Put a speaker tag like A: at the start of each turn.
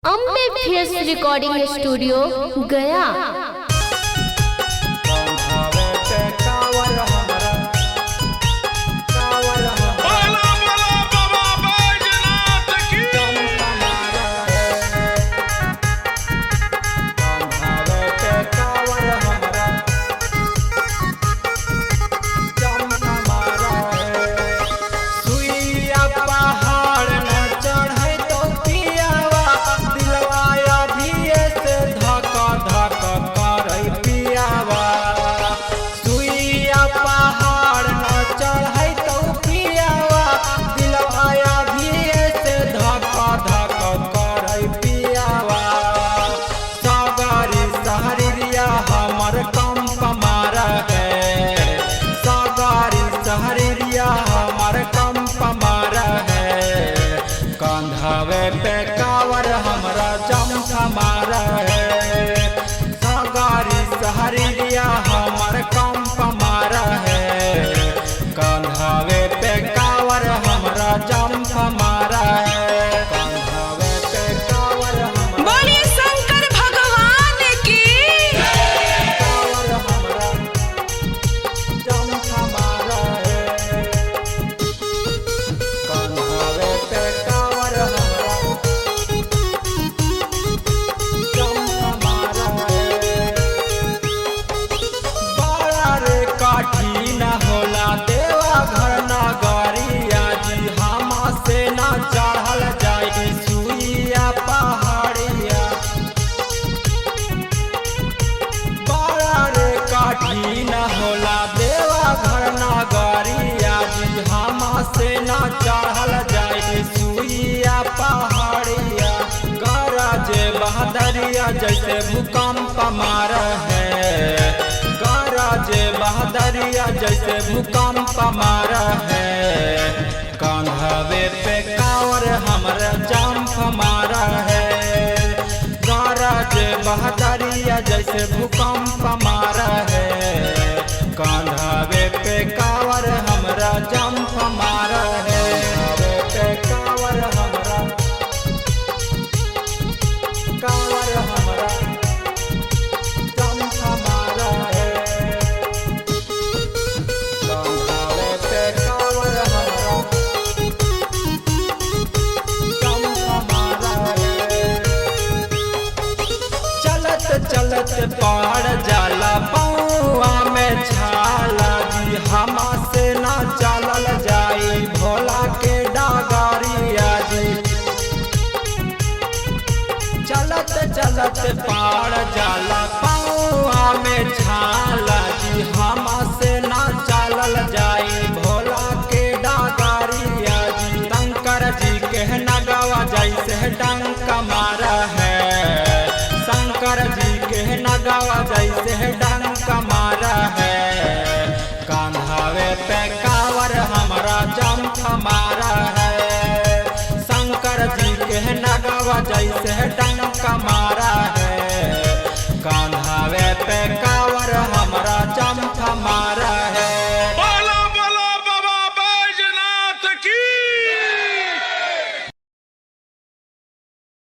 A: Ambe face recording studio गया।
B: कंधावे पे कावर हमरा जम हमारा है, सगारी सहरिया हमर कंप मारा है। कंधावे पे कावर हमरा जम हमारा है, कंधावे पे कावर हमरा।
C: बोलिए शंकर भगवान की।
B: कावर हमरा जम हमारा है, कंधावे पे काठी न होला देवा घर नगरिया जी, हमा से न चढ़ल जाई सुइया पहाड़िया। बड़ा रे काठी न होला देवा घर नगरिया जी, हमा से न चढ़ल जाई सुइया पहाड़िया। गरजे बहदरिया जैसे भूकंप मार है, गरजे बहदरिया जैसे भूकंप मारा है। कंधवे पे कावर हमरा जंप मारा है, गरजे बहदरिया जैसे भूकंप मारा है। कंधवे पे कावर हमरा जंप मारा है, कंधवे पे कावर हमरा, कावर हमरा जंप मारा है। चलत पहाड़ जाला पौआ में छाला जी, हमा से ना चलल जाई भोला के डागरिया जी। चलत चलत पहाड़ जाला पौआ में छाला जी, हमा से ना चलल जाई भोला के डागरिया जी। शंकर जी के नगवा जैसे डंक मारा है, शंकर जी के नगवा जैसे डंक मारा है। कंधावे पे कावर हमरा जंप मारा है, शंकर जी के नगवा जैसे डंक मारा है। कंधावे पे